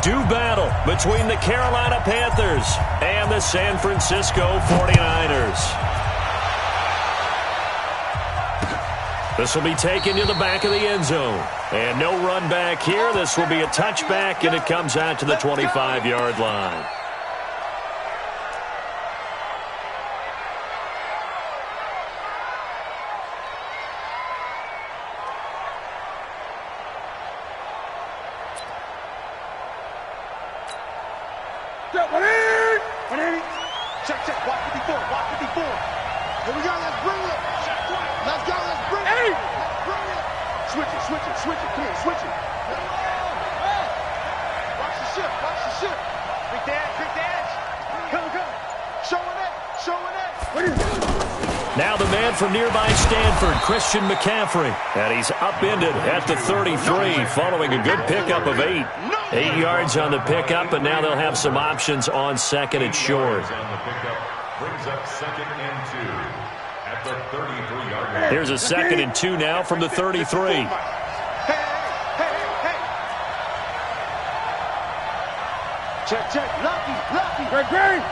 do battle between the Carolina Panthers and the San Francisco 49ers. This will be taken to the back of the end zone. And no run back here. This will be a touchback, and it comes out to the 25-yard line. Check. Watch 54. Here we go. Let's bring it. Let's go. Let's bring it. Let's bring it. Switch it. Come here, switch it. Watch the shift. Big dash. Come. Showing it. Now the man from nearby Stanford, Christian McCaffrey. And he's upended at the 33 following a good pickup of 8. 8 yards on the pickup, and now they'll have some options on second and short. Brings up 2nd and 2 at the 33-yard line. Here's a 2nd and 2 now from the 33. Hey. Check. Lucky. Great.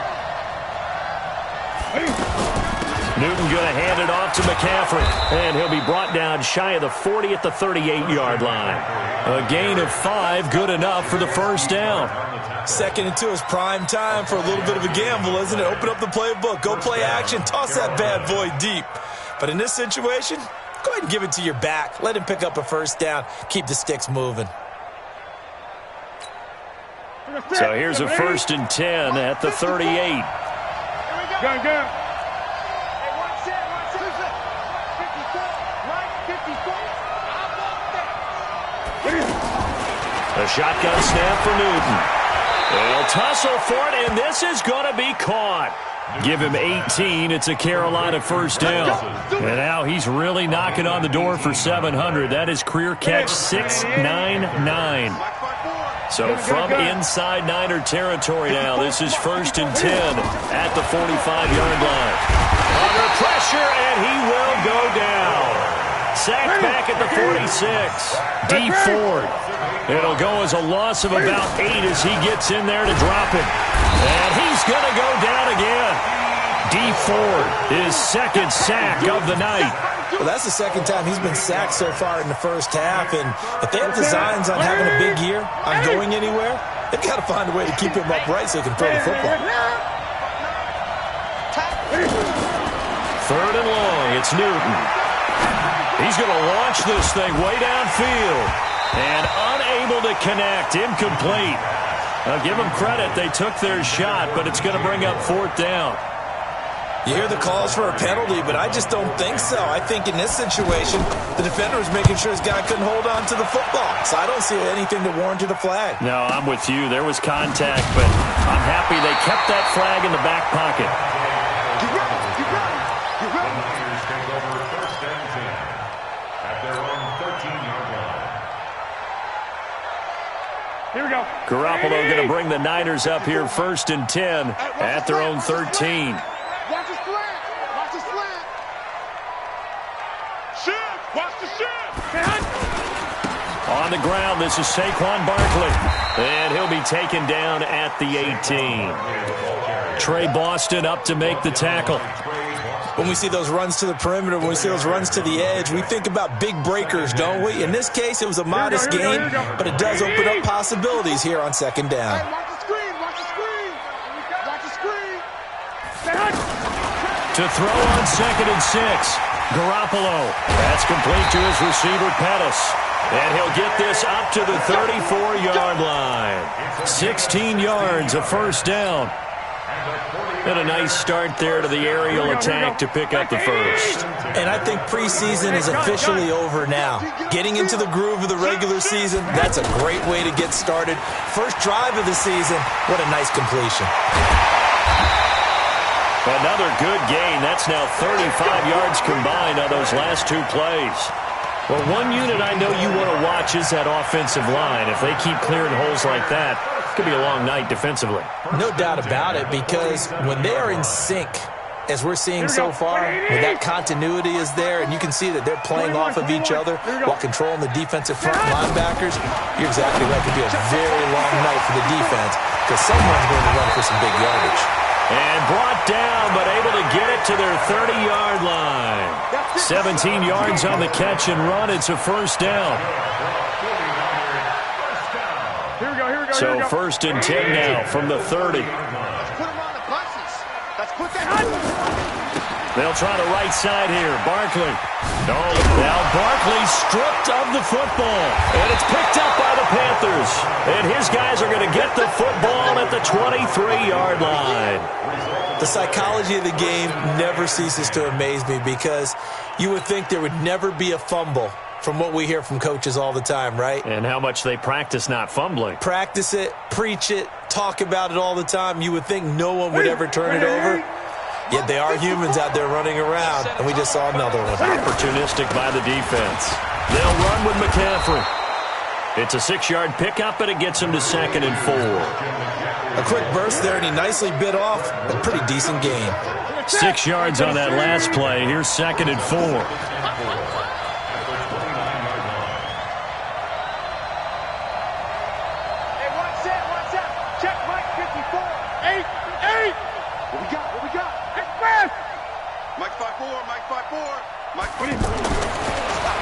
Newton going to hand it off to McCaffrey, and he'll be brought down shy of the 40 at the 38-yard line. A gain of 5, good enough for the first down. 2nd and 2 is prime time for a little bit of a gamble, isn't it? Open up the playbook, go play action, toss that bad boy deep. But in this situation, go ahead and give it to your back. Let him pick up a first down, keep the sticks moving. So here's a 1st and 10 at the 38. Go. A shotgun snap for Newton. They'll tussle for it, and this is going to be caught. Give him 18. It's a Carolina first down. And now he's really knocking on the door for 700. That is career catch 699. So from inside Niner territory now, this is 1st and 10 at the 45-yard line. Under pressure, and he will go down. Sacked back at the 46. D. Ford. It'll go as a loss of about 8 as he gets in there to drop it. And he's going to go down again. D. Ford, his 2nd sack of the night. Well, that's the 2nd time he's been sacked so far in the first half. And if they have designs on having a big year, on going anywhere, they've got to find a way to keep him upright so he can throw the football. 3rd and long, it's Newton. He's going to launch this thing way downfield. And unable to connect, incomplete. I'll give them credit. They took their shot, but it's going to bring up 4th down. You hear the calls for a penalty, but I just don't think so. I think in this situation, the defender was making sure his guy couldn't hold on to the football. So I don't see anything that warranted a flag. No, I'm with you. There was contact, but I'm happy they kept that flag in the back pocket. Get ready. Niners take over 1st and 10 at their own 13-yard line. Here we go. Garoppolo going to bring the Niners up here 1st and 10 at their own 13. Watch the slant. Shift. Watch the shift. On the ground, this is Saquon Barkley. And he'll be taken down at the 18. Trey Boston up to make the tackle. When we see those runs to the perimeter, when we see those runs to the edge, we think about big breakers, don't we? In this case, it was a modest gain, but it does open up possibilities here on 2nd down. Hey, watch the screen. To throw on 2nd and 6. Garoppolo. That's complete to his receiver, Pettis. And he'll get this up to the 34-yard line. 16 yards, a first down. And a nice start there to the aerial attack to pick up the first. And I think preseason is officially over now. Getting into the groove of the regular season, that's a great way to get started. First drive of the season, what a nice completion. Another good gain. That's now 35 yards combined on those last 2 plays. Well, one unit I know you want to watch is that offensive line. If they keep clearing holes like that, it could be a long night defensively. No doubt about it, because when they are in sync, as we're seeing so far, when that continuity is there, and you can see that they're playing off of each other while controlling the defensive front linebackers, you're exactly right. It could be a very long night for for the defense because someone's going to run for some big yardage. And brought down, but able to get it to their 30-yard line. 17 yards on the catch and run. It's a first down. Here we go. So first and 10 now from the 30. Let's put them on the buses. Let's put that. They'll try the right side here. Barkley. Now Barkley stripped of the football. And it's picked up by the Panthers. And his guys are going to get the football at the 23-yard line. The psychology of the game never ceases to amaze me because you would think there would never be a fumble from what we hear from coaches all the time, right? And how much they practice not fumbling. Practice it, preach it, talk about it all the time. You would think no one would ever turn it over. Yet they are humans out there running around, and we just saw another one. Opportunistic by the defense. They'll run with McCaffrey. It's a 6-yard pickup, and it gets him to 2nd and 4. A quick burst there, and he nicely bit off a pretty decent gain. 6 yards on that last play. Here's 2nd and 4.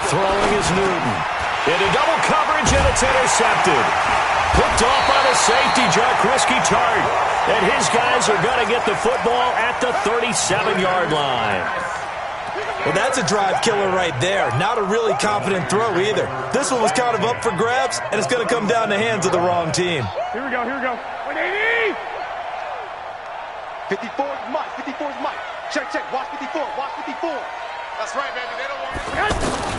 Throwing is Newton. Into double coverage, and it's intercepted. Picked off by the safety, Jaquiski Tartt. And his guys are going to get the football at the 37-yard line. Well, that's a drive killer right there. Not a really confident throw either. This one was kind of up for grabs, and it's going to come down the hands of the wrong team. Here we go. 180! 54 is Mike. 54 is Mike. Check. Watch 54. Watch 54. That's right, baby. They don't want to.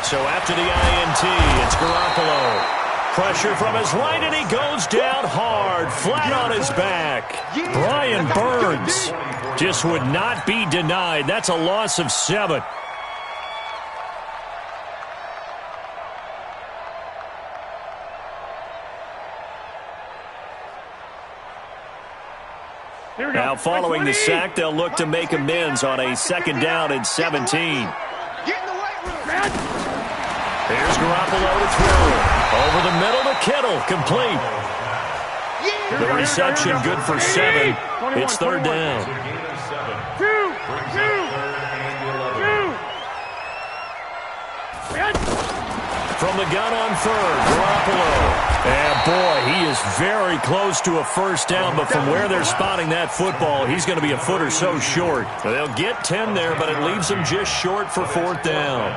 So after the INT, it's Garoppolo. Pressure from his right, and he goes down hard, flat on his back. Brian Burns just would not be denied. That's a loss of 7. Now following the sack, they'll look to make amends on a 2nd down and 17. Here's Garoppolo to throw. Over the middle to Kittle. Complete. The reception good for 7. It's 3rd down. From the gun on 3rd, Garoppolo. And boy, he is very close to a first down, but from where they're spotting that football, he's going to be a foot or so short. They'll get 10 there, but it leaves them just short for 4th down.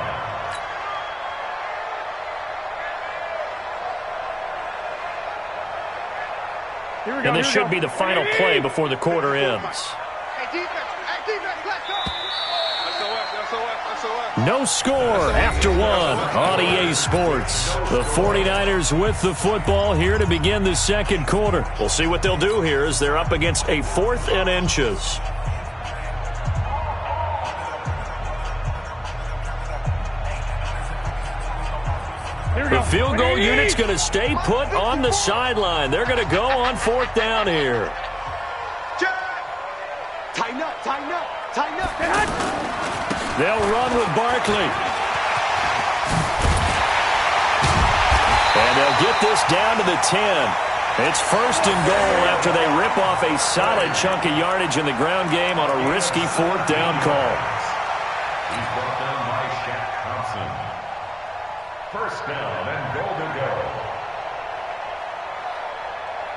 And this should be the final play before the quarter ends. No score after 1 on EA Sports. The 49ers with the football here to begin the 2nd quarter. We'll see what they'll do here as they're up against a 4th and inches. The field goal unit's going to stay put on the sideline. They're going to go on 4th down here. Tighten up. They'll run with Barkley. And they'll get this down to the 10. It's 1st and goal after they rip off a solid chunk of yardage in the ground game on a risky 4th down call. He's brought down by Shaq Thompson. 1st down and goal to go.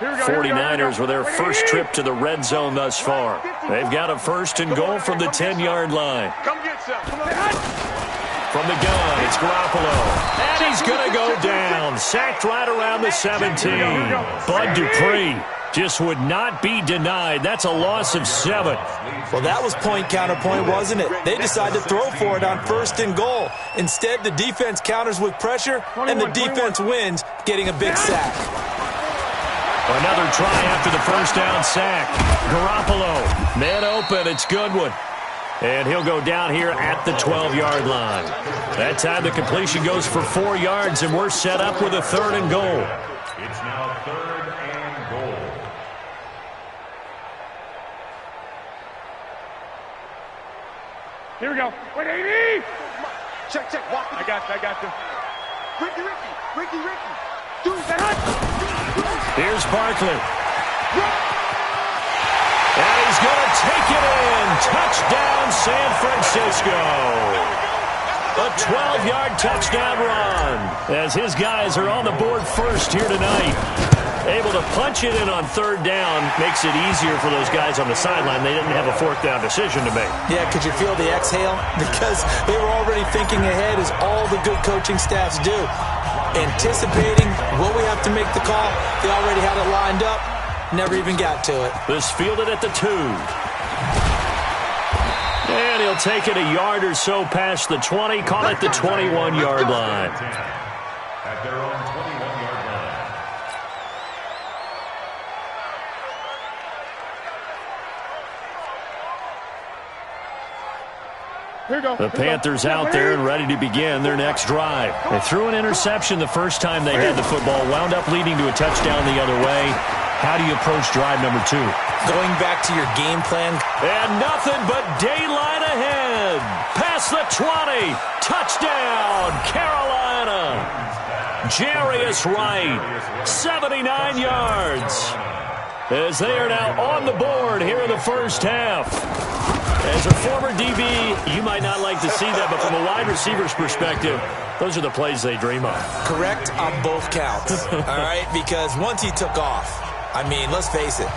49ers with their first trip to the red zone thus far. They've got a 1st and goal from the 10-yard line. Come get some. Come on. From the gun, it's Garoppolo. And he's going to go down. Sacked right around the 17. Bud Dupree just would not be denied. That's a loss of 7. Well, that was point counterpoint, wasn't it? They decided to throw for it on 1st and goal. Instead, the defense counters with pressure, and the defense wins, getting a big sack. Another try after the 1st down sack. Garoppolo, man open, it's Goodwin. And he'll go down here at the 12-yard line. That time the completion goes for 4 yards, and we're set up with a 3rd and goal. It's now 3rd and goal. Here we go. 180! Check. Walk. I got you. Ricky. Dude, that. Here's Barkley. And he's going to take it in. Touchdown, San Francisco. A 12-yard touchdown run as his guys are on the board first here tonight. Able to punch it in on third down makes it easier for those guys on the sideline. They didn't have a fourth down decision to make. Yeah, could you feel the exhale? Because they were already thinking ahead, as all the good coaching staffs do. Anticipating, will we have to make the call? They already had it lined up. Never even got to it. This fielded at the 2. And he'll take it a yard or so past the 20. Call it the 21-yard line. At their own 21-yard line. The Panthers out there and ready to begin their next drive. They threw an interception the first time they had the football, wound up leading to a touchdown the other way. How do you approach drive number 2? Going back to your game plan. And nothing but daylight ahead. Past the 20. Touchdown, Carolina. Jarius Wright, 79 yards. As they are now on the board here in the first half. As a former DB, you might not like to see that, but from a wide receiver's perspective, those are the plays they dream of. Correct on both counts, all right? Because once he took off, I mean, let's face it,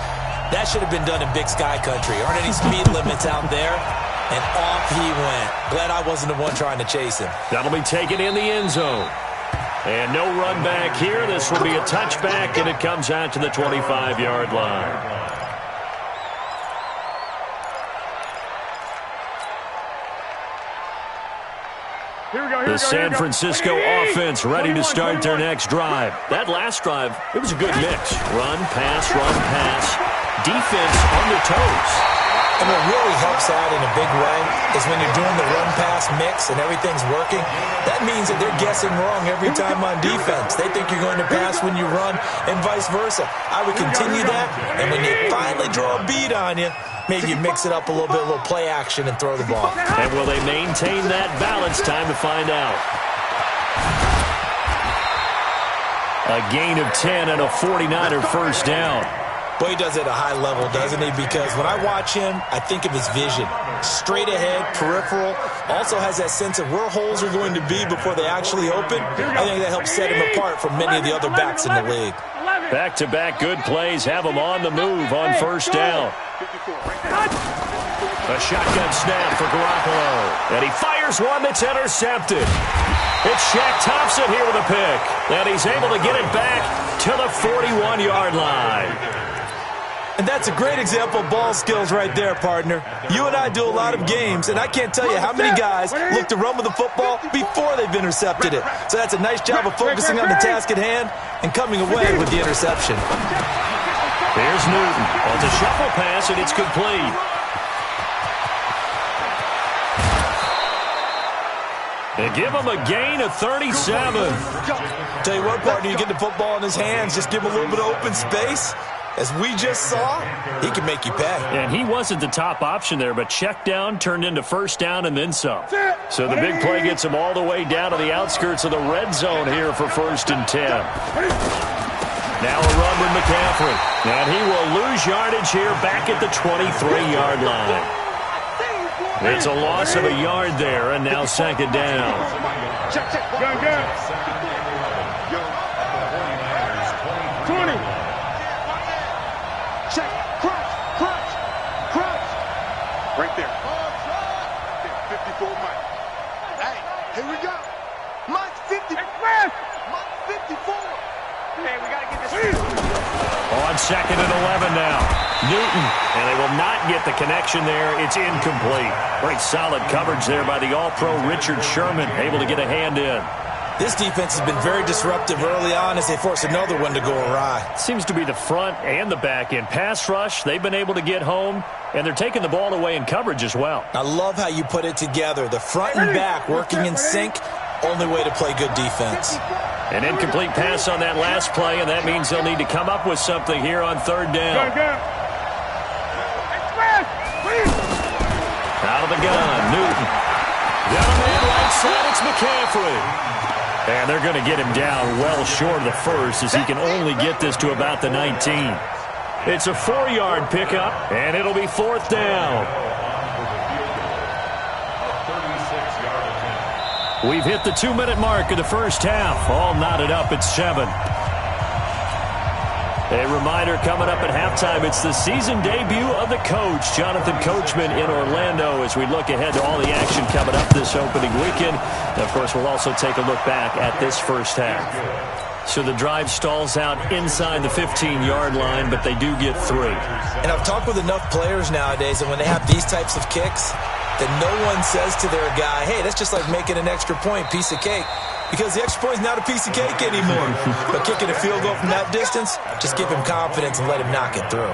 that should have been done in Big Sky Country. Aren't any speed limits out there? And off he went. Glad I wasn't the one trying to chase him. That'll be taken in the end zone. And no run back here. This will be a touchback, and it comes out to the 25-yard line. The San Francisco offense ready to start their next drive. That last drive, it was a good mix. Run, pass, defense on their toes. And what really helps out in a big way is when you're doing the run-pass mix and everything's working, that means that they're guessing wrong every time on defense. They think you're going to pass when you run and vice versa. I would continue that, and when they finally draw a beat on you, maybe you mix it up a little bit, a little play action, and throw the ball. And will they maintain that balance? Time to find out. A gain of 10 and a 49er first down. Boy, he does it at a high level, doesn't he? Because when I watch him, I think of his vision. Straight ahead, peripheral. Also has that sense of where holes are going to be before they actually open. I think that helps set him apart from many of the other backs in the league. Back-to-back good plays have him on the move on first down. A shotgun snap for Garoppolo. And he fires one that's intercepted. It's Shaq Thompson here with a pick. And he's able to get it back to the 41-yard line. And that's a great example of ball skills right there, partner. You and I do a lot of games, and I can't tell you how many guys look to run with the football before they've intercepted it. So that's a nice job of focusing on the task at hand and coming away with the interception. Here's Newton. On the shuffle pass, and it's complete. They give him a gain of 37. Tell you what, partner, you get the football in his hands, just give him a little bit of open space. As we just saw, he can make you pay. And he wasn't the top option there, but check down turned into first down and then some. So the big play gets him all the way down to the outskirts of the red zone here for 1st and 10. Now a run with McCaffrey. And he will lose yardage here back at the 23-yard line. It's a loss of a yard there, and now 2nd down. Check. Gun. 20. Check. Crunch. Right there. 54 Mike. Hey, here we go. Mike's 50. Mike's 54. Hey, we got to get this. On 2nd and 11 now. Newton, and they will not get the connection there. It's incomplete. Great solid coverage there by the All-Pro Richard Sherman, able to get a hand in. This defense has been very disruptive early on as they force another one to go awry. Seems to be the front and the back end. Pass rush, they've been able to get home, and they're taking the ball away in coverage as well. I love how you put it together. The front and back working in sync, only way to play good defense. An incomplete pass on that last play, and that means they'll need to come up with something here on 3rd down. Out of the gun, Newton. Got a man right side, it's McCaffrey. And they're going to get him down well short of the first as he can only get this to about the 19. It's a 4-yard pickup, and it'll be 4th down. We've hit the 2-minute mark of the first half. All knotted up at 7. A reminder coming up at halftime, it's the season debut of the coach, Jonathan Coachman, in Orlando, as we look ahead to all the action coming up this opening weekend. And, of course, we'll also take a look back at this first half. So the drive stalls out inside the 15-yard line, but they do get 3. And I've talked with enough players nowadays, and when they have these types of kicks, that no one says to their guy, hey, that's just like making an extra point, piece of cake. Because the extra point is not a piece of cake anymore. But kicking a field goal from that distance, just give him confidence and let him knock it through.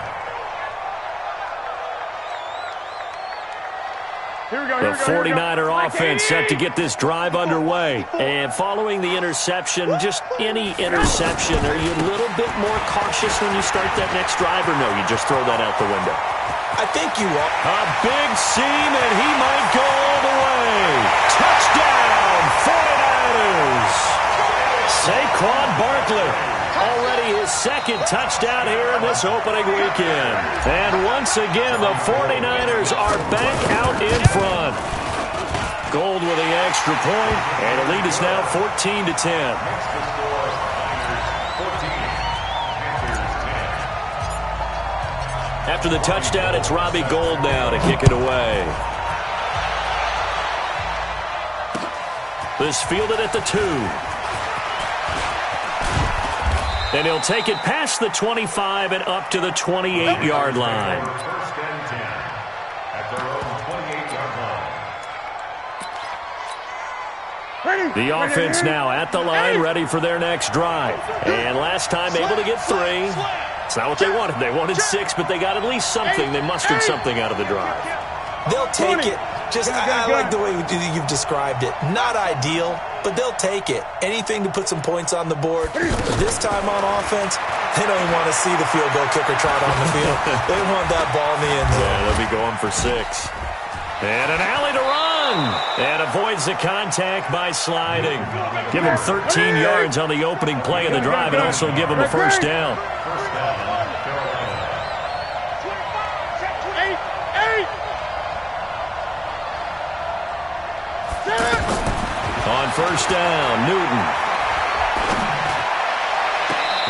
The 49er offense set to get this drive underway. And following the interception, just any interception, are you a little bit more cautious when you start that next drive, or no, you just throw that out the window? I think you are. A big seam, and he might go all the way. Touchdown, 49ers. Saquon Barkley, already his second touchdown here in this opening weekend. And once again, the 49ers are back out in front. Gold with the extra point, and the lead is now 14-10. After the touchdown, it's Robbie Gould now to kick it away. This fielded at the 2. And he'll take it past the 25 and up to the 28-yard line. First and 10 at their own 28-yard line. The offense now at the line, ready for their next drive. And last time able to get 3. It's not what they wanted. They wanted 6, but they got at least something. They mustered something out of the drive. They'll take it. I like the way you've described it. Not ideal, but they'll take it. Anything to put some points on the board. But this time on offense, they don't even want to see the field goal kicker trot on the field. They want that ball in the end zone. Yeah, they'll be going for 6. And an alley to run. And avoids the contact by sliding. Give him 13 yards on the opening play of the drive and also give him a first down. On first down, Newton.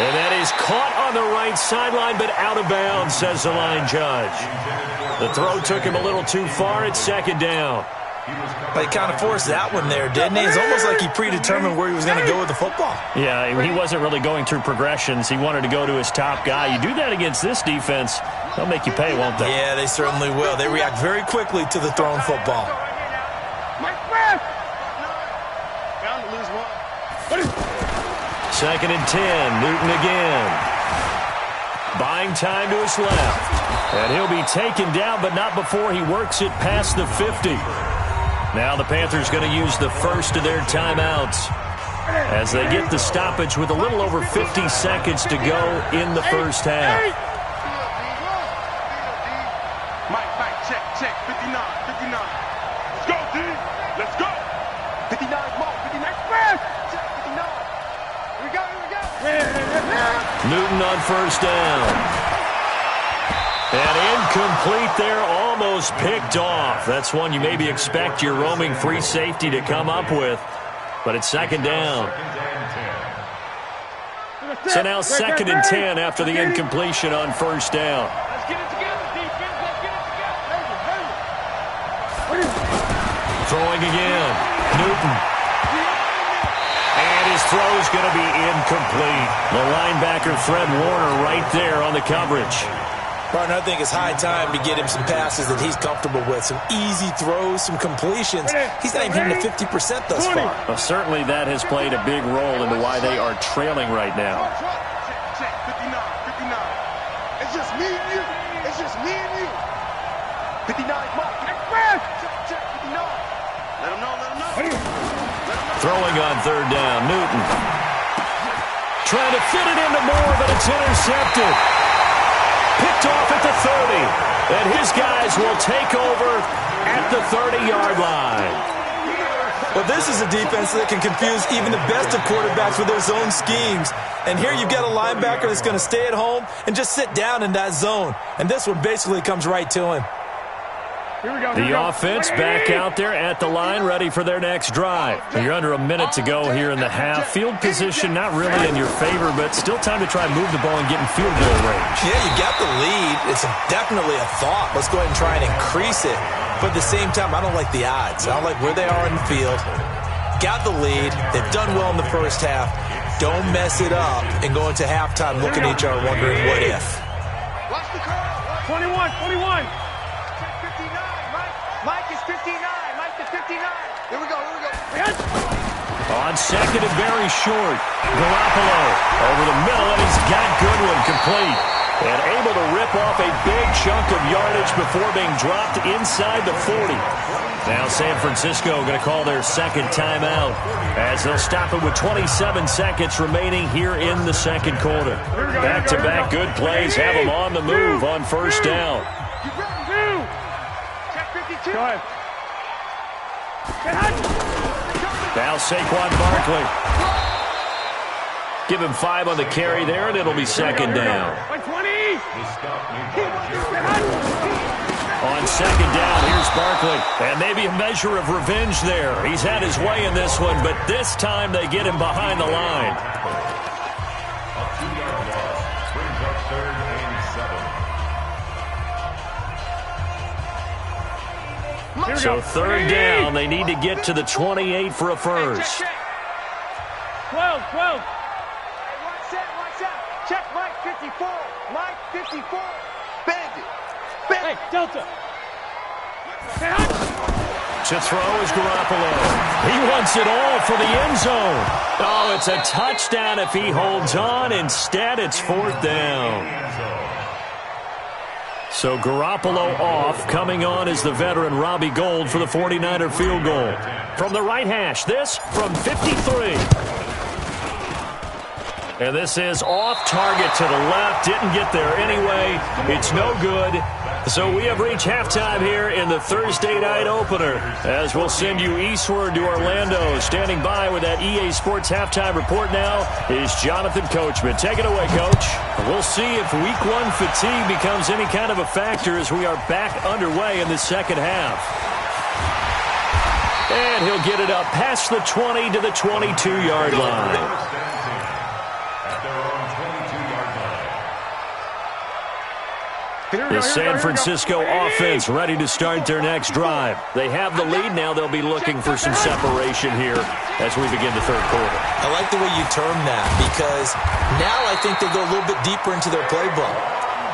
And that is caught on the right sideline, but out of bounds, says the line judge. The throw took him a little too far. It's second down. But he kind of forced that one there, didn't he? It's almost like he predetermined where he was going to go with the football. Yeah, he wasn't really going through progressions. He wanted to go to his top guy. You do that against this defense, they'll make you pay, won't they? Yeah, they certainly will. They react very quickly to the thrown football. Second and 10, Newton again. Buying time to his left. And he'll be taken down, but not before he works it past the 50. Now the Panthers going to use the first of their timeouts as they get the stoppage with a little over 50 seconds to go in the first half. Mike, check, 59. Let's go, D. Let's go. 59, Mark, 59. Check, 59. Here we go. Newton on first down. And incomplete there, almost picked off. That's one you maybe expect your roaming free safety to come up with. But it's second down. So now second and 10 after the incompletion on first down. Let's get it together, defense. Let's get it together. Throwing again. Newton. And his throw is going to be incomplete. The linebacker, Fred Warner, right there on the coverage. Partner, I think it's high time to get him some passes that he's comfortable with. Some easy throws, some completions. He's not even hitting the 50% thus far. Well, certainly that has played a big role into why they are trailing right now. Check, 59. It's just me and you. 59, Mark. Check, 59. Let him know. Throwing on third down, Newton. Trying to fit it into Moore, but it's intercepted. Picked off at the 30. And his guys will take over at the 30-yard line. Well, this is a defense that can confuse even the best of quarterbacks with their zone schemes. And here you've got a linebacker that's going to stay at home and just sit down in that zone. And this one basically comes right to him. The offense back out there at the line, ready for their next drive. You're under a minute to go here in the half. Field position not really in your favor, but still time to try and move the ball and get in field goal range. Yeah, you got the lead. It's definitely a thought. Let's go ahead and try and increase it. But at the same time, I don't like the odds. I don't like where they are in the field. Got the lead. They've done well in the first half. Don't mess it up and go into halftime looking at each other wondering what if. Watch the curl. 21. Mike is 59. Mike is 59. Here we go. On second and very short, Garoppolo over the middle, and he's got Goodwin complete. And able to rip off a big chunk of yardage before being dropped inside the 40. Now San Francisco going to call their second timeout as they'll stop it with 27 seconds remaining here in the second quarter. Back-to-back good plays have them on the move on first down. Go ahead. Now Saquon Barkley. Give him 5 on the carry there, and it'll be second down. On second down, here's Barkley. And maybe a measure of revenge there. He's had his way in this one, but this time they get him behind the line. A 2-yard loss brings up 3rd and 7. So third down, they need to get to the 28 for a first. 12. Watch out. Check Mike 54. Mike 54. Bandit. Hey, Delta. To throw is Garoppolo. He wants it all for the end zone. Oh, it's a touchdown if he holds on. Instead, it's 4th down. So Garoppolo off. Coming on is the veteran Robbie Gould for the 49er field goal. From the right hash, this from 53. And this is off target to the left. Didn't get there anyway. It's no good. So we have reached halftime here in the Thursday night opener, as we'll send you eastward to Orlando. Standing by with that EA Sports halftime report now is Jonathan Coachman. Take it away, Coach. We'll see if Week 1 fatigue becomes any kind of a factor as we are back underway in the second half. And he'll get it up past the 20 to the 22-yard line. The San Francisco offense ready to start their next drive. They have the lead. Now they'll be looking for some separation here as we begin the third quarter. I like the way you term that because now I think they go a little bit deeper into their playbook.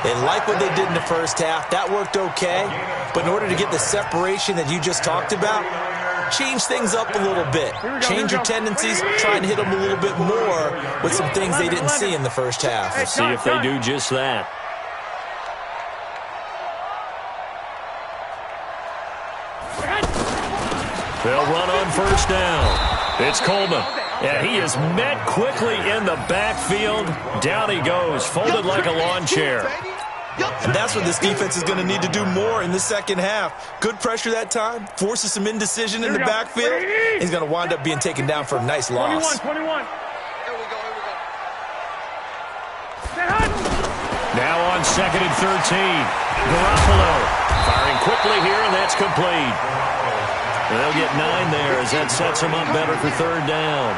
They like what they did in the first half. That worked okay. But in order to get the separation that you just talked about, change things up a little bit. Change your tendencies. Try and hit them a little bit more with some things they didn't see in the first half. We'll see if they do just that. They'll run on first down. It's Coleman. And he is met quickly in the backfield. Down he goes, folded like a lawn chair. And that's what this defense is going to need to do more in the second half. Good pressure that time. Forces some indecision in the backfield. He's going to wind up being taken down for a nice loss. 21. Now on second and 13. Garoppolo firing quickly here, and that's complete. And they'll get 9 there as that sets them up better for third down.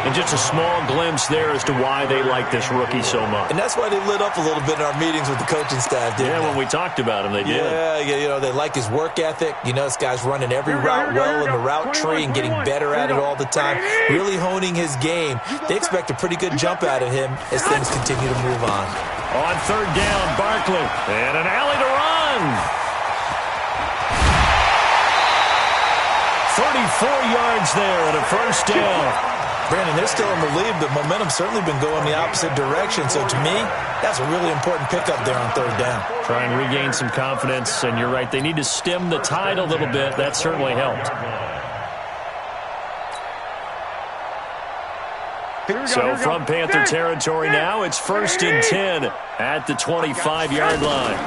And just a small glimpse there as to why they like this rookie so much. And that's why they lit up a little bit in our meetings with the coaching staff, didn't they? When we talked about him, they did. Yeah, you know, they like his work ethic. You know, this guy's running every route well in the route tree and getting better at it all the time, really honing his game. They expect a pretty good jump out of him as things continue to move on. On third down, Barkley. And an alley to run. 34 yards there and a first down. Brandon, they're still in the lead, but momentum's certainly been going the opposite direction. So to me, that's a really important pickup there on third down. Try and regain some confidence, and you're right, they need to stem the tide a little bit. That certainly helped. So from Panther territory now, it's 1st and 10 at the 25-yard line.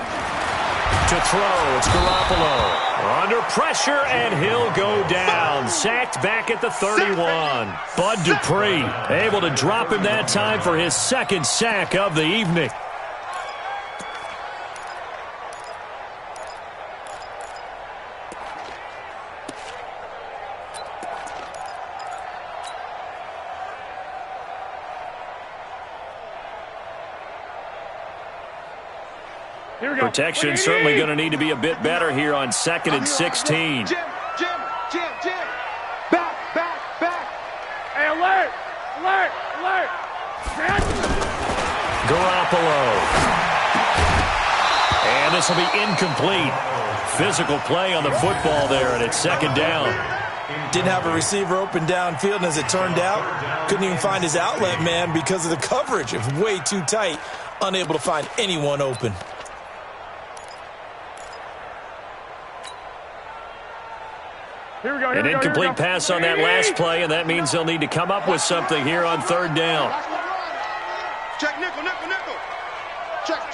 To throw, it's Garoppolo. Under pressure, and he'll go down. Sacked back at the 31. Bud Dupree able to drop him that time for his second sack of the evening. Protection certainly going to need to be a bit better here on 2nd and 16. Jim. Back. Hey, alert! Garoppolo. And this will be incomplete. Physical play on the football there, and it's 2nd down. Didn't have a receiver open downfield, and as it turned out, couldn't even find his outlet man because of the coverage. It was way too tight, unable to find anyone open. An incomplete pass on that last play, and that means they'll need to come up with something here on 3rd down. Check, nickel. Check.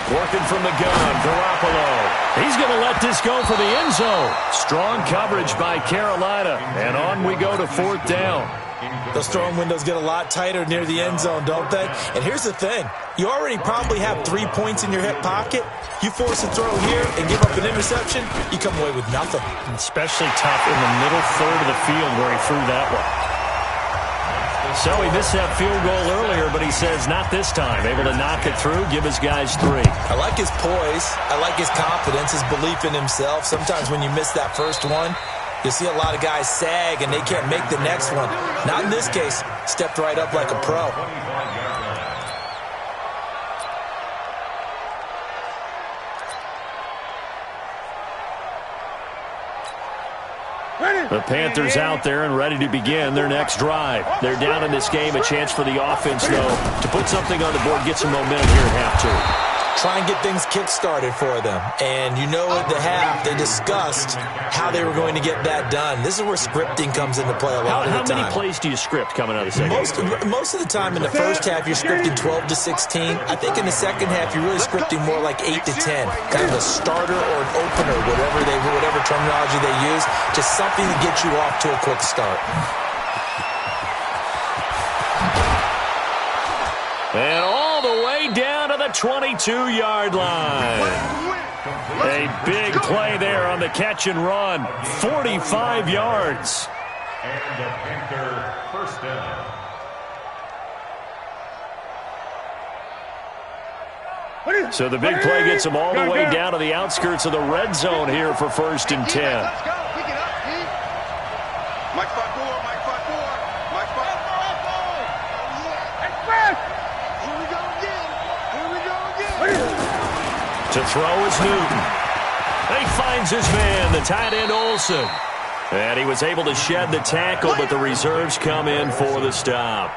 Working from the gun, Garoppolo. He's going to let this go for the end zone. Strong coverage by Carolina, and on we go to 4th down. Those throwing windows get a lot tighter near the end zone, don't they? And here's the thing. You already probably have 3 points in your hip pocket. You force a throw here and give up an interception, you come away with nothing. Especially tough in the middle third of the field where he threw that one. So he missed that field goal earlier, but he says not this time. Able to knock it through, give his guys 3. I like his poise. I like his confidence, his belief in himself. Sometimes when you miss that first one, you see a lot of guys sag and they can't make the next one. Not in this case. Stepped right up like a pro. The Panthers out there and ready to begin their next drive. They're down in this game. A chance for the offense, though, to put something on the board, get some momentum here at half 2. Try and get things kick-started for them. And you know at the half, they discussed how they were going to get that done. This is where scripting comes into play a lot of the time. How many plays do you script coming out of the second? Most of the time in the first half, you're scripting 12 to 16. I think in the second half, you're really scripting more like 8 to 10. Kind of a starter or an opener, whatever terminology they use. Just something to get you off to a quick start. And all the way down to the 22-yard line. A big play there on the catch and run. 45 yards. And the Panther first down. So the big play gets them all the way down to the outskirts of the red zone here for 1st and 10. Let's go. Pick it up, Pete. Mike front door. Express! Here we go again. To throw is Newton. He finds his man, the tight end Olsen. And he was able to shed the tackle, but the reserves come in for the stop.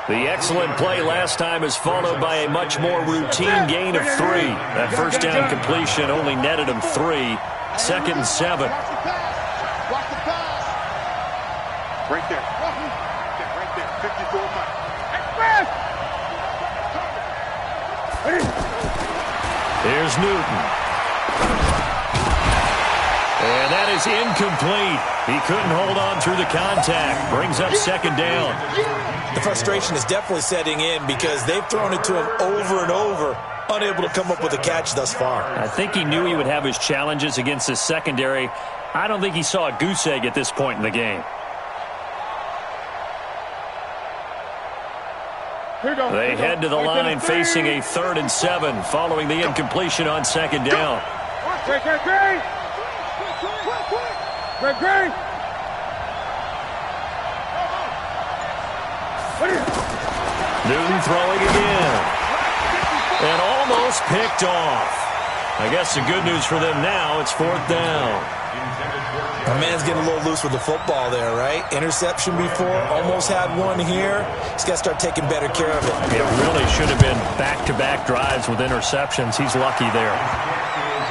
The excellent play last time is followed by a much more routine gain of 3. That first down completion only netted him 3. 2nd and 7. Watch the pass. Right there. Right there. 54 Mike. Express! Here's Newton. And that is incomplete. He couldn't hold on through the contact. Brings up 2nd down. The frustration is definitely setting in because they've thrown it to him over and over, unable to come up with a catch thus far. I think he knew he would have his challenges against his secondary. I don't think he saw a goose egg at this point in the game. They head to the line facing a 3rd and 7 following the incompletion on 2nd down. Newton throwing again. And almost picked off. I guess the good news for them now, it's 4th down. My man's getting a little loose with the football there, right? Interception before, almost had one here. He's got to start taking better care of it. It really should have been back-to-back drives with interceptions. He's lucky there.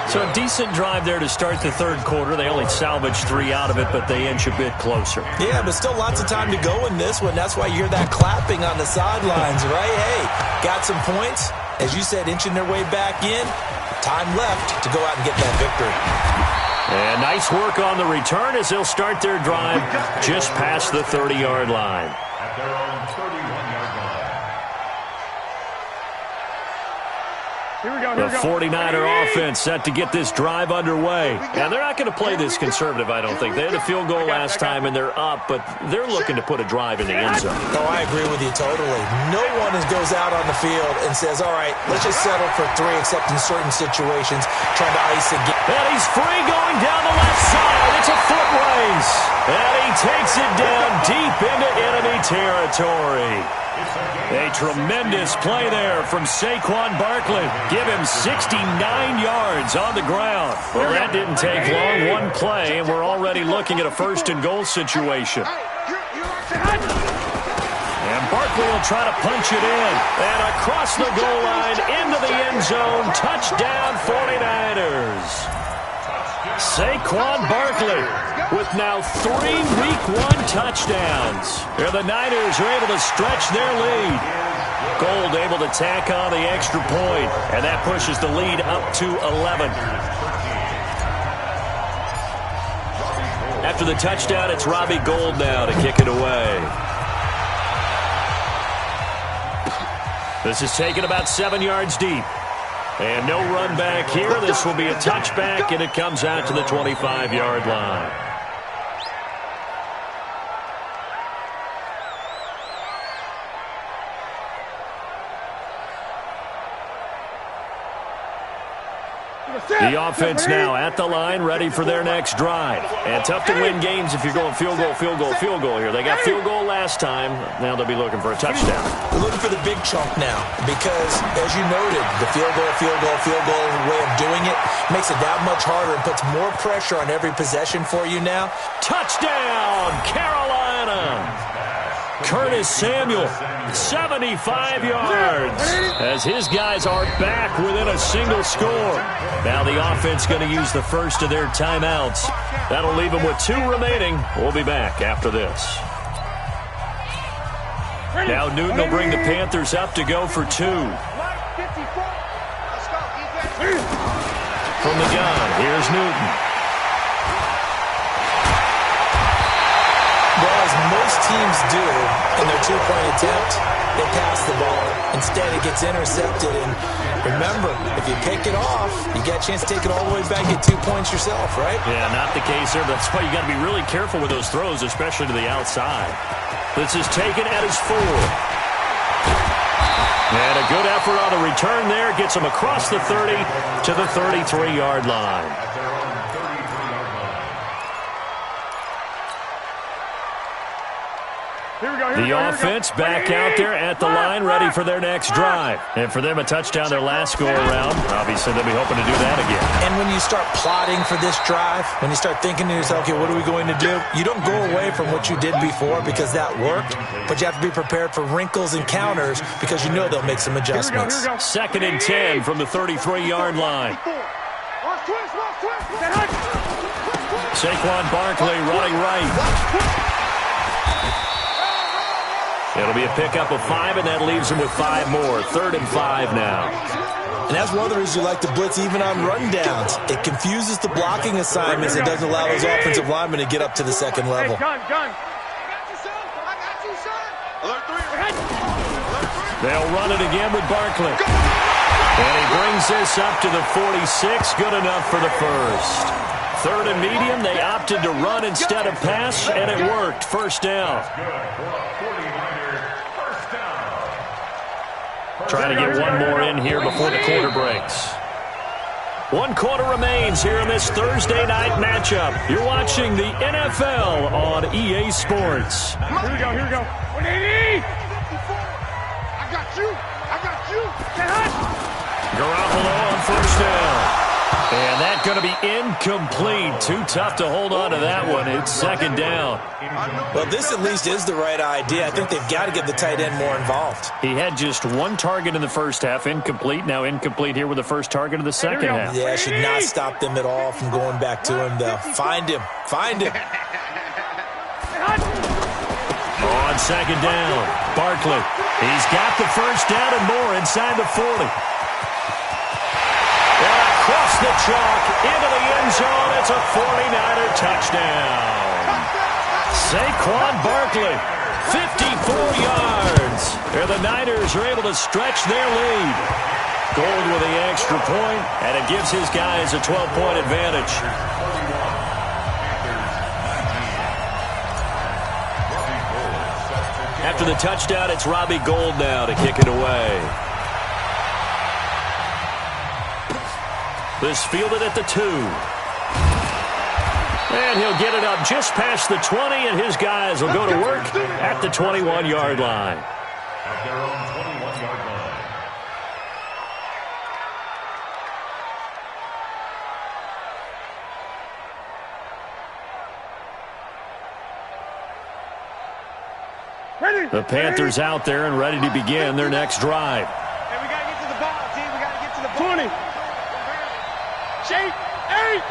So a decent drive there to start the third quarter. They only salvaged 3 out of it, but they inch a bit closer. Yeah, but still lots of time to go in this one. That's why you hear that clapping on the sidelines, right? Hey, got some points. As you said, inching their way back in. Time left to go out and get that victory. And nice work on the return as they'll start their drive just past the 30-yard line. At their own 31-yard line. The 49er offense set to get this drive underway. Now, they're not going to play this conservative, I don't think. They had a field goal last time, and they're up, but they're looking to put a drive in the end zone. Oh, I agree with you totally. No one goes out on the field and says, all right, let's just settle for 3, except in certain situations, trying to ice it. And he's free going down the left side. It's a foot race. And he takes it down deep into enemy territory. A tremendous play there from Saquon Barkley. Give him 69 yards on the ground. Well, that didn't take long. One play, and we're already looking at a first-and-goal situation. And Barkley will try to punch it in. And across the goal line, into the end zone. Touchdown, 49ers. Saquon Barkley with now 3 Week 1 touchdowns. Here the Niners are able to stretch their lead. Gold able to tack on the extra point, and that pushes the lead up to 11. After the touchdown, it's Robbie Gould now to kick it away. This is taken about 7 yards deep. And no run back here. This will be a touchback, and it comes out to the 25-yard line. The offense now at the line, ready for their next drive. And tough to win games if you're going field goal, field goal, field goal here. They got field goal last time. Now they'll be looking for a touchdown. They're looking for the big chunk now because, as you noted, the field goal way of doing it makes it that much harder and puts more pressure on every possession for you now. Touchdown, Carolina! Curtis Samuel, 75 yards, as his guys are back within a single score. Now the offense going to use the first of their timeouts. That'll leave them with 2 remaining. We'll be back after this. Now Newton will bring the Panthers up to go for 2. From the gun, here's Newton. Well, as most teams do in their 2-point attempt, they pass the ball. Instead, it gets intercepted. And remember, if you pick it off, you get a chance to take it all the way back and get 2 points yourself, right? Yeah, not the case here, but that's why you got to be really careful with those throws, especially to the outside. This is taken at his 4. And a good effort on the return there. Gets him across the 30 to the 33-yard line. The offense back out there at the line, ready for their next drive. And for them, a touchdown their last go-around. Obviously, they'll be hoping to do that again. And when you start plotting for this drive, when you start thinking to yourself, okay, what are we going to do? You don't go away from what you did before because that worked, but you have to be prepared for wrinkles and counters because you know they'll make some adjustments. 2nd and 10 from the 33-yard line. Saquon Barkley running right. It'll be a pickup of 5, and that leaves him with 5 more. 3rd and 5 now. And that's one of the reasons you like to blitz even on rundowns. It confuses the blocking assignments. It doesn't allow those offensive linemen to get up to the second level. They'll run it again with Barkley. And he brings this up to the 46. Good enough for the first. 3rd and medium. They opted to run instead of pass, and it worked. First down. Trying to get one more in here before the quarter breaks. 1 quarter remains here in this Thursday night matchup. You're watching the NFL on EA Sports. Here we go. 180! I got you. Garoppolo on first down. And that's going to be incomplete. Too tough to hold on to that one. It's second down. Well, this at least is the right idea. I think they've got to get the tight end more involved. He had just one target in the first half, incomplete. Now incomplete here with the first target of the second half. Yeah, it should not stop them at all from going back to him, though. Find him. Find him. On second down, Barkley. He's got the first down and more inside the 40. And across the chalk, into the end zone. It's a 49er touchdown. Saquon Barkley, 54 yards. And the Niners are able to stretch their lead. Gold with the extra point, and it gives his guys a 12-point advantage. After the touchdown, it's Robbie Gould now to kick it away. This fielded at the 2. And he'll get it up just past the 20, and his guys will go to work at the 21-yard line. At their own 21-yard line. The Panthers out there and ready to begin their next drive. Hey, we got to get to the ball, team. We got to get to the ball. 20. Shake. 8.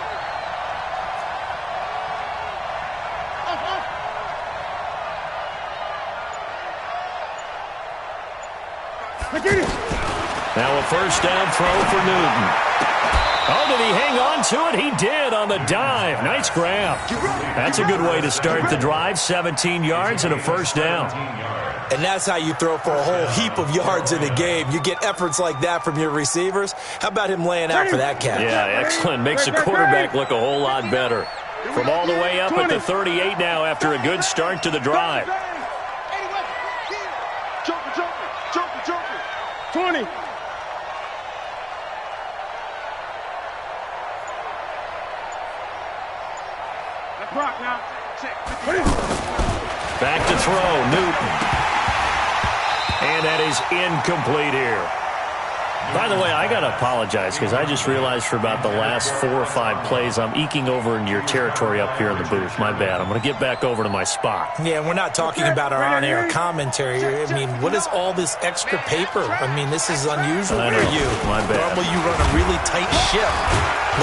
Now a first down throw for Newton. Oh, did he hang on to it? He did on the dive. Nice grab. That's a good way to start the drive. 17 yards and a first down. And that's how you throw for a whole heap of yards in a game. You get efforts like that from your receivers. How about him laying out for that catch? Yeah, excellent. Makes the quarterback look a whole lot better. From all the way up at the 38 now after a good start to the drive. 20. Rock now. Back to throw, Newton. And that is incomplete here. By the way, I got to apologize because I just realized for about the last 4 or 5 plays, I'm eking over into your territory up here in the booth. My bad. I'm going to get back over to my spot. Yeah, we're not talking about our on-air commentary here. I mean, what is all this extra paper? I mean, this is unusual for you. My bad. Normally you run a really tight ship.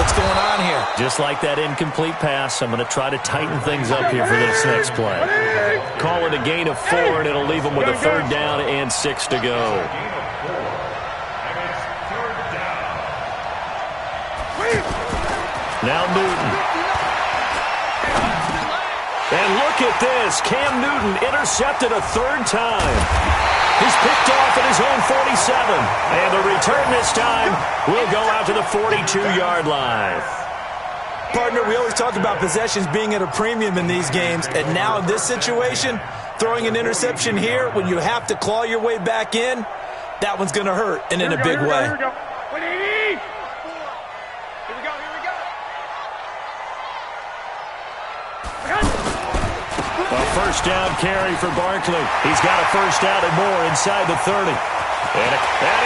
What's going on here? Just like that incomplete pass, I'm going to try to tighten things up here for this next play. Call it a gain of 4, and it'll leave them with a third down and 6 to go. Now Newton. And look at this. Cam Newton intercepted a 3rd time. He's picked off at his own 47. And the return this time will go out to the 42-yard line. Partner, we always talk about possessions being at a premium in these games. And now in this situation, throwing an interception here when you have to claw your way back in, that one's going to hurt, and in a big way. Here we go. A first down carry for Barkley. He's got a first down and more inside the 30. And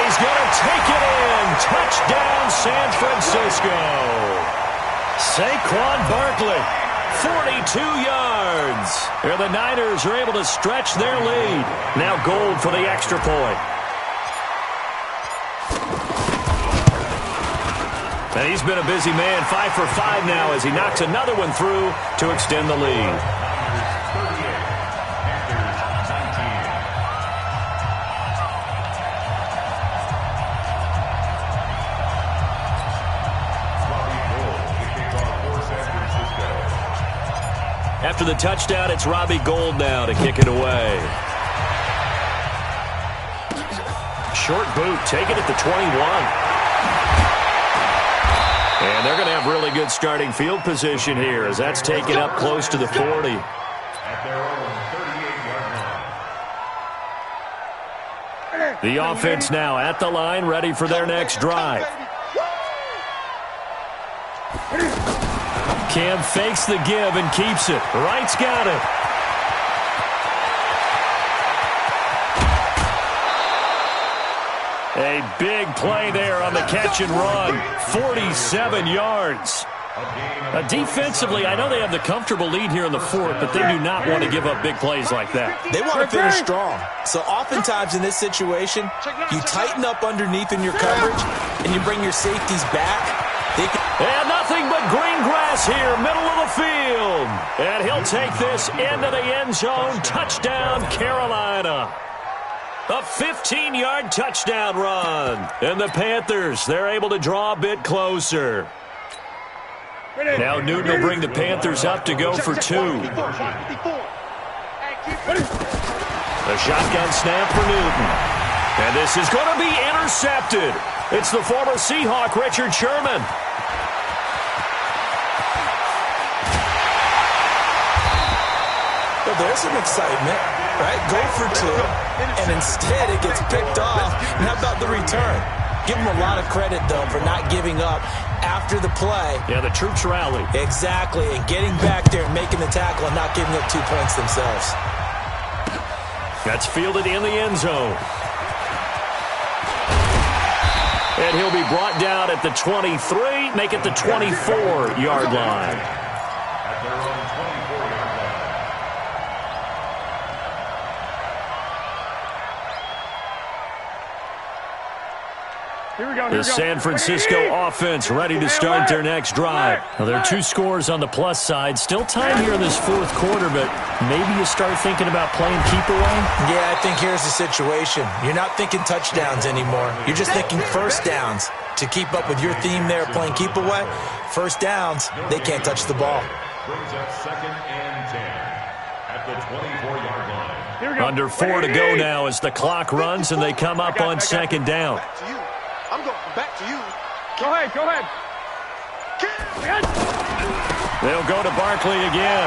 he's going to take it in. Touchdown, San Francisco. Saquon Barkley, 42 yards. And the Niners are able to stretch their lead. Now Gould for the extra point. And he's been a busy man, 5 for 5 now as he knocks another one through to extend the lead. After the touchdown, it's Robbie Gould now to kick it away. Short boot, take it at the 21. And they're going to have really good starting field position here as that's taken up close to the 40. At their own 38-yard line. The offense now at the line, ready for their next drive. Cam fakes the give and keeps it. Wright's got it. A A big play there on the catch and run. 47 yards. Defensively, I know they have the comfortable lead here in the fourth, but they do not want to give up big plays like that. They want to finish strong. So oftentimes in this situation, you tighten up underneath in your coverage, and you bring your safeties back. And nothing but green grass here, middle of the field. And he'll take this into the end zone. Touchdown, Carolina. A 15-yard touchdown run. And the Panthers, they're able to draw a bit closer. Now Newton will bring the Panthers up to go for two. A shotgun snap for Newton. And this is going to be intercepted. It's the former Seahawk, Richard Sherman. Well, there's some excitement, right? Go for two, and instead it gets picked off. And how about the return? Give them a lot of credit, though, for not giving up after the play. Yeah, the troops rallied. Exactly, and getting back there and making the tackle and not giving up 2 points themselves. That's fielded in the end zone. And he'll be brought down at the 23, make it the 24-yard line. At their own 24-yard line. The San Francisco offense ready to start their next drive. Now, there are 2 scores on the plus side. Still time here in this fourth quarter, but maybe you start thinking about playing keep away? Yeah, I think here's the situation. You're not thinking touchdowns anymore. You're just thinking first downs. To keep up with your theme there, playing keep away, first downs, they can't touch the ball. Brings up 2nd and 10 at the 24-yard line. Under 4 to go now as the clock runs and they come up on 2nd down. I'm going back to you. Go ahead, go ahead. They'll go to Barkley again.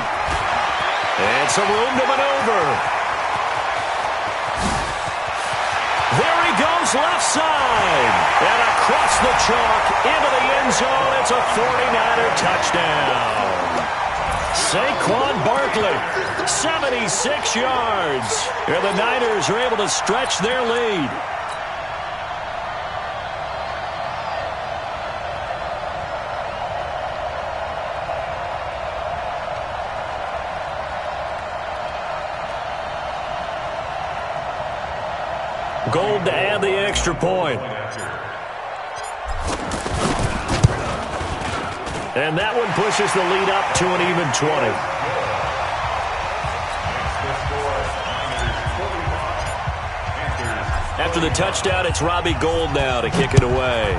It's a room to maneuver. There he goes, left side. And across the chalk into the end zone. It's a 49er touchdown. Saquon Barkley, 76 yards. And the Niners are able to stretch their lead. Gold to add the extra point. And that one pushes the lead up to an even 20. After the touchdown, it's Robbie Gould now to kick it away.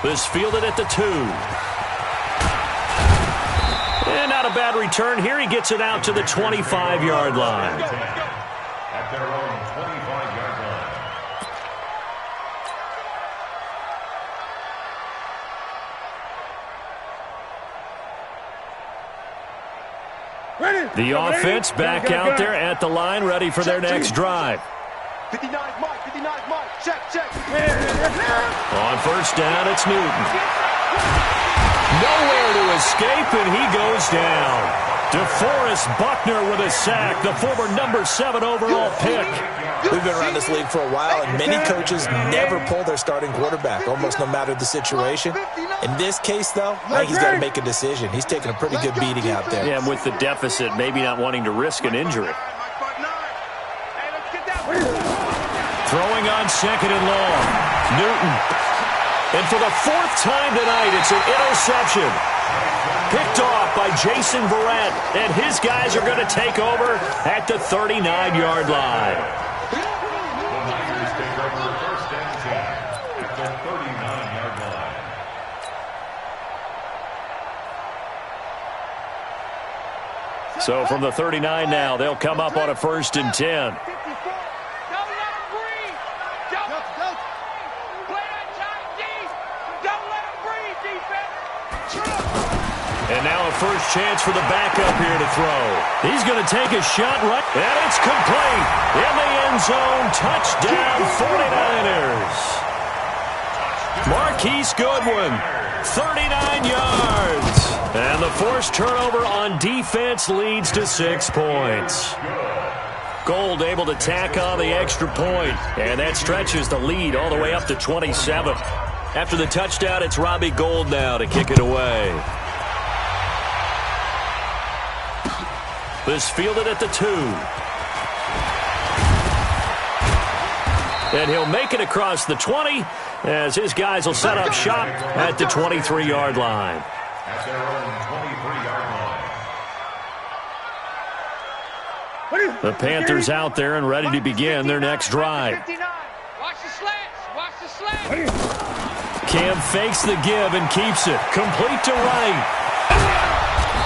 This fielded at the 2. And not a bad return here. He gets it out to the 25-yard line. At their own 25-yard line. Ready. The offense back out there at the line, ready for their next drive. 59 Mike, 59 Mike. Check. On first down, it's Newton. Nowhere to escape, and he goes down. DeForest Buckner with a sack, the former number 7 overall pick. We've been around this league for a while, and many coaches never pull their starting quarterback, almost no matter the situation. In this case, though, I think he's got to make a decision. He's taking a pretty good beating out there. Yeah, and with the deficit, maybe not wanting to risk an injury. Throwing on 2nd and long. Newton. And for the 4th time tonight, it's an interception. Picked off by Jason Verrett, and his guys are going to take over at the 39-yard line. The Niners take over 1st and 10 at the 39-yard line. So from the 39 now, they'll come up on a 1st and 10. And now a first chance for the backup here to throw. He's going to take a shot right, and it's complete. In the end zone, touchdown 49ers. Marquise Goodwin, 39 yards. And the forced turnover on defense leads to 6 points. Gold able to tack on the extra point, and that stretches the lead all the way up to 27. After the touchdown, it's Robbie Gould now to kick it away. This fielded at the 2. And he'll make it across the 20 as his guys will set up shop at the 23-yard line. At their own 23-yard line. The Panthers out there and ready to begin their next drive. Watch the slants. Watch the slants. Cam fakes the give and keeps it. Complete to Wright.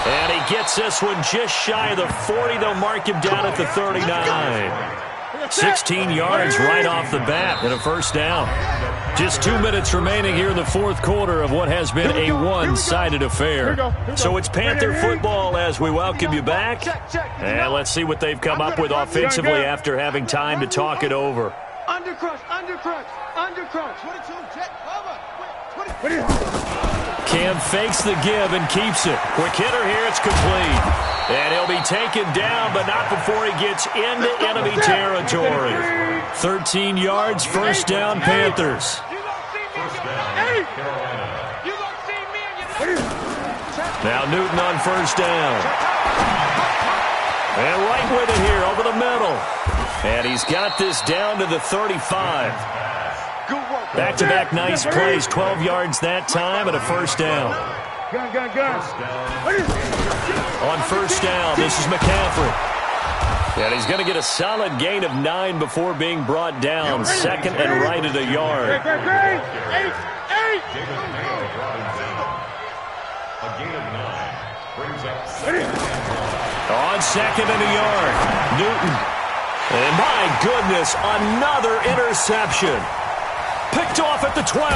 And he gets this one just shy of the 40. They'll mark him down at the 39. 16 yards right off the bat and a first down. Just 2 minutes remaining here in the fourth quarter of what has been a one-sided affair. So it's Panther football as we welcome you back. And let's see what they've come up with offensively after having time to talk it over. Undercrunch, undercrunch, undercrunch. 22, check, cover. Cam fakes the give and keeps it. Quick hitter here, it's complete. And he'll be taken down, but not before he gets into enemy territory. 13 yards, first down, Panthers. Now Newton on first down. And right with it here, over the middle. And he's got this down to the 35. Back-to-back nice plays, 12 yards that time and a first down. On first down, this is McCaffrey. And he's going to get a solid gain of 9 before being brought down. Second and right at a yard. A gain of 9 brings up second. On second and a yard, Newton. And my goodness, another interception. Picked off at the 12.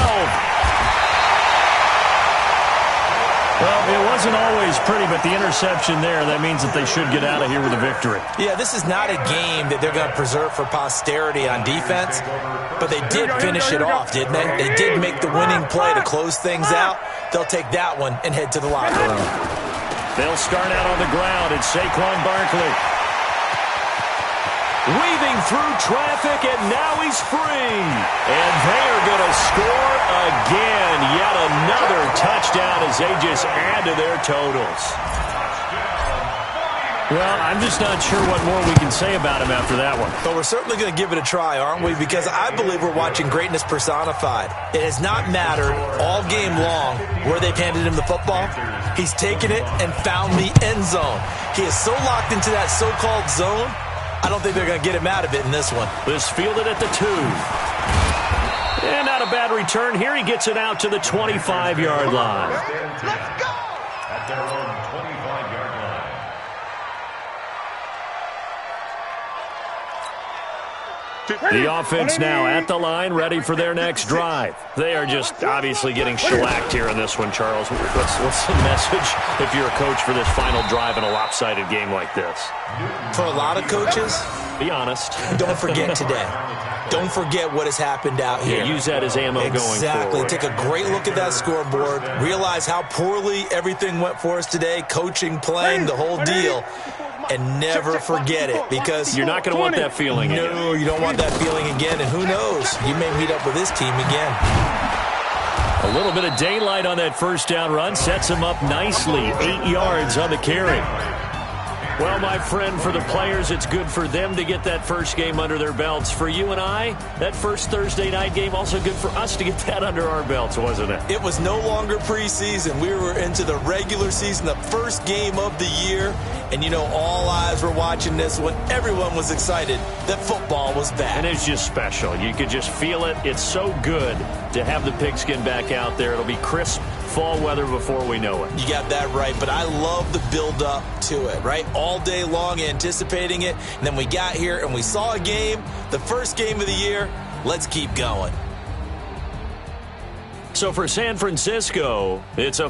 Well, it wasn't always pretty, but the interception there, that means that they should get out of here with a victory. Yeah, this is not a game that they're going to preserve for posterity on defense, but they did finish it off, didn't they? They did make the winning play to close things out. They'll take that one and head to the locker room. They'll start out on the ground. It's Saquon Barkley. Weaving through traffic, and now he's free. And they are going to score again. Yet another touchdown as they just add to their totals. Well, I'm just not sure what more we can say about him after that one. But we're certainly going to give it a try, aren't we? Because I believe we're watching greatness personified. It has not mattered all game long where they've handed him the football. He's taken it and found the end zone. He is so locked into that so-called zone, I don't think they're going to get him out of it in this one. This fielded at the 2. And not a bad return. Here he gets it out to the 25-yard line. Let's go! At their own 25-yard line. The offense now at the line, ready for their next drive. They are just obviously getting shellacked here in this one, Charles. What's the message if you're a coach for this final drive in a lopsided game like this? For a lot of coaches, be honest. Don't forget today. Don't forget what has happened out here. Yeah, use that as ammo going forward. Exactly. Take a great look at that scoreboard. Realize how poorly everything went for us today. Coaching, playing, the whole deal. And never forget it, because you're not going to want that feeling again. No, you don't want that feeling again. And who knows? You may meet up with this team again. A little bit of daylight on that first down run sets him up nicely. 8 yards on the carry. Well, my friend, for the players, it's good for them to get that first game under their belts. For you and I, that first Thursday night game, also good for us to get that under our belts, wasn't it? It was no longer preseason. We were into the regular season, the first game of the year. And, you know, all eyes were watching this when everyone was excited that football was back. And it's just special. You could just feel it. It's so good to have the pigskin back out there. It'll be crisp fall weather before we know it. You got that right, but I love the build-up to it, right? All day long anticipating it, and then we got here and we saw a game, the first game of the year. Let's keep going. So for San Francisco, it's a